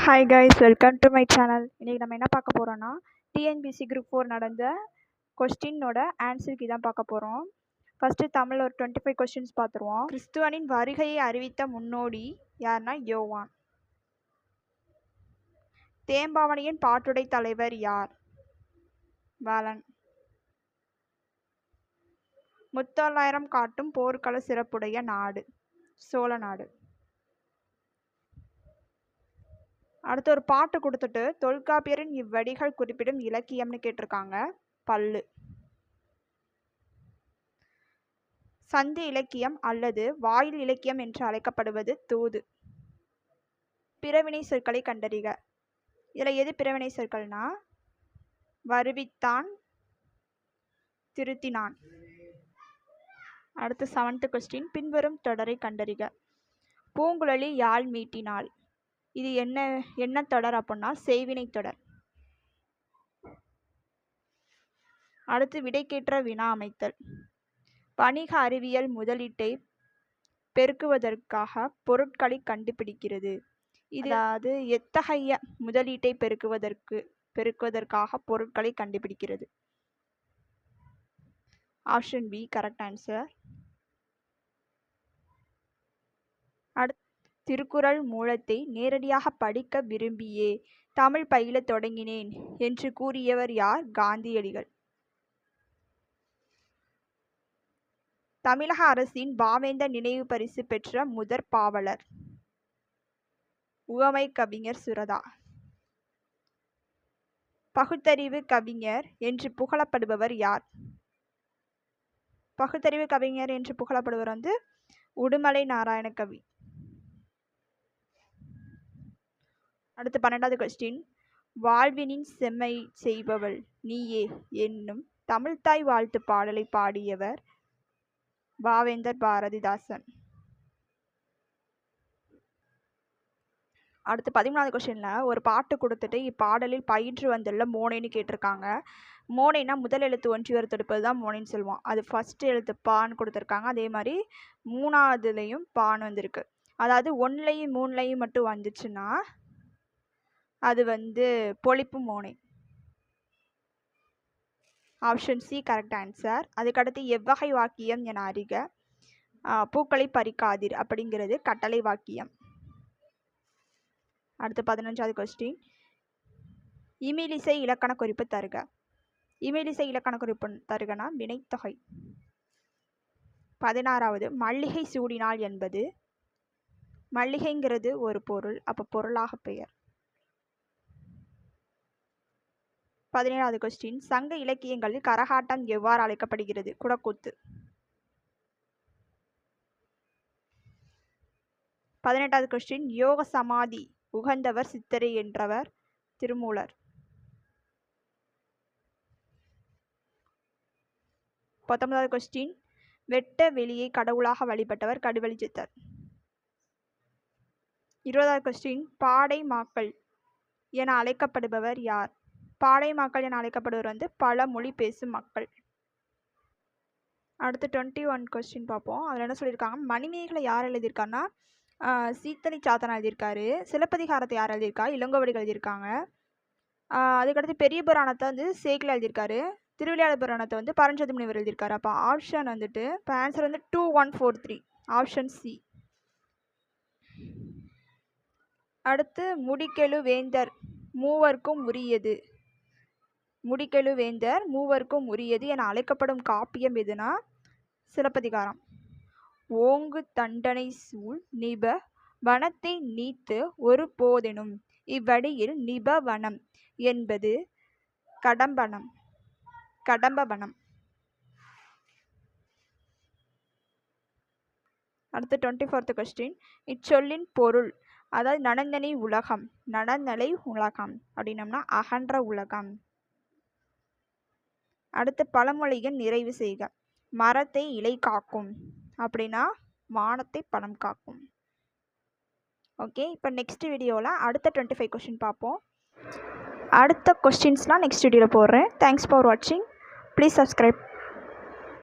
Hi guys, welcome to my channel. இன்றைக்கி நம்ம என்ன பார்க்க போகிறோன்னா, டிஎன்பிசி குரூப் 4 நடந்த கொஸ்டினோட ஆன்சருக்கு தான் பார்க்க போகிறோம். ஃபஸ்ட்டு தமிழ் ஒரு 25 கொஸ்டின்ஸ் பார்த்துருவோம். கிறிஸ்துவனின் வருகையை அறிவித்த முன்னோடி யார்னா யோவான். தேம்பாவணியின் பாட்டுடை தலைவர் யார்? வேலன். முத்தொள்ளாயிரம் காட்டும் போர்க்கள சிறப்புடைய நாடு சோழ நாடு. அடுத்து ஒரு பாட்டு கொடுத்துட்டு தொல்காப்பியரின் இவ்வடிகள் குறிப்பிடும் இலக்கியம்னு கேட்டிருக்காங்க. பல்லு. சந்தி இலக்கியம் அல்லது வாயில் இலக்கியம் என்று அழைக்கப்படுவது தூது. பிறவினை சொற்களை கண்டறிக. இதில் எது பிறவினை சொற்கள்னா வருவித்தான், திருத்தினான். அடுத்து 7th கொஸ்டின், பின்வரும் தொடரை கண்டறிக. பூங்குழலி யாழ் மீட்டினாள். இது என்ன தொடர் அப்படின்னா செய்வினை தொடர். அடுத்து விடைக்கேற்ற வினா அமைத்தல். வணிக அறிவியல் முதலீட்டை பெருக்குவதற்காக பொருட்களை கண்டுபிடிக்கிறது. அதாவது எத்தகைய முதலீட்டை பெருக்குவதற்காக பொருட்களை கண்டுபிடிக்கிறது? Option B correct answer. அடுத்து திருக்குறள் மூலத்தை நேரடியாக படிக்க விரும்பியே தமிழ் பயில தொடங்கினேன் என்று கூறியவர் யார்? காந்தியடிகள். தமிழக அரசின் பாவேந்தர் நினைவு பரிசு பெற்ற முதற் பாவலர்? உவமை கவிஞர் சுரதா. பகுத்தறிவு கவிஞர் என்று புகழப்படுபவர் யார்? பகுத்தறிவு கவிஞர் என்று புகழப்படுபவர் உடுமலை நாராயணகவி. அடுத்து 12வது கொஸ்டின், வாழ்வினின் செம்மை செய்பவள் நீயே என்னும் தமிழ்தாய் வாழ்த்து பாடலை பாடியவர்? பாவேந்தர் பாரதிதாசன். அடுத்து 13வது கொஸ்டின்ல ஒரு பாட்டு கொடுத்துட்டு இப்பாடலில் பயின்று வந்துள்ள மோனைன்னு கேட்டிருக்காங்க. மோனைனா முதல் எழுத்து ஒன்றிவர் தொடுப்பது தான் மோனைன்னு சொல்லுவோம். அது ஃபர்ஸ்ட் எழுத்து பான்னு கொடுத்துருக்காங்க. அதே மாதிரி 3வதுலையும் பான்னு வந்திருக்கு. அதாவது 1லையும் 3லையும் மட்டும் வந்துச்சுன்னா அது பொழிப்பு மோனை. Option C correct answer. அதுக்கடுத்து எவ்வகை வாக்கியம் என அறிக. பூக்களை பறிக்காதீர் அப்படிங்கிறது கட்டளை வாக்கியம். அடுத்து 15வது கொஸ்டின், இமிலிசை இலக்கண குறிப்பு தருக. இமிலிசை இலக்கண குறிப்பு தருகனா வினைத்தொகை. 16வது, மல்லிகை சூடினாள் என்பது? மல்லிகைங்கிறது ஒரு பொருள், அப்போ பொருளாக பெயர். 17வது கொஸ்டின், சங்க இலக்கியங்களில் கரகாட்டம் எவ்வாறு அழைக்கப்படுகிறது? குடக்கூத்து. 18வது கொஸ்டின், யோக சமாதி உகந்தவர் சித்தரை என்றவர்? திருமூலர். 19வது கொஸ்டின், வெட்ட வெளியை கடவுளாக வழிபட்டவர்? கடுவெளி சித்தர். 20வது கொஸ்டின், பாடை மாக்கள் என அழைக்கப்படுபவர் யார்? பாடை மக்கள் என அழைக்கப்படுவர் பழமொழி பேசும் மக்கள். அடுத்து 21 கொஸ்டின் பார்ப்போம். அதில் என்ன சொல்லியிருக்காங்க, மணிமேகலை யார் எழுதியிருக்காருன்னா சீத்தலை சாத்தனா எழுதியிருக்காரு. சிலப்பதிகாரத்தை யார் எழுதியிருக்கா? இளங்கோவடிகள் எழுதியிருக்காங்க. அதுக்கடுத்து பெரிய புராணத்தை சேக்கில் எழுதியிருக்காரு. திருவிளையாடல் புராணத்தை பரஞ்சோதி முனிவர் எழுதியிருக்காரு. அப்போ ஆப்ஷன் இப்போ ஆன்சர் 2143 ஆப்ஷன் சி. அடுத்து முடிக்கெழு வேந்தர் மூவர்க்கும் உரியது. முடிக்கெழு வேந்தர் மூவர்க்கும் உரியது என அழைக்கப்படும் காப்பியம் எதுனா சிலப்பதிகாரம். ஓங்கு தண்டனை சூழ் நிப வனத்தை நீத்து ஒரு போதெனும் இவ்வடியில் நிபவனம் என்பது கடம்பவனம். அடுத்து 24th கொஸ்டின், இச்சொல்லின் பொருள்? அதாவது நடந்தனை உலகம். நடந்தலை உலகம் அப்படின்னம்னா அகன்ற உலகம். அடுத்து பழமொழியின் நிறைவு செய்க. மரத்தை இலை காக்கும் அப்படின்னா மானத்தை பணம் காக்கும். ஓகே, இப்போ நெக்ஸ்ட் வீடியோவில் அடுத்த 25 கொஸ்டின் பார்ப்போம். அடுத்த கொஸ்டின்ஸ்லாம் நெக்ஸ்ட் வீடியோவில் போடுறேன். தேங்க்ஸ் ஃபார் வாட்சிங். Please subscribe.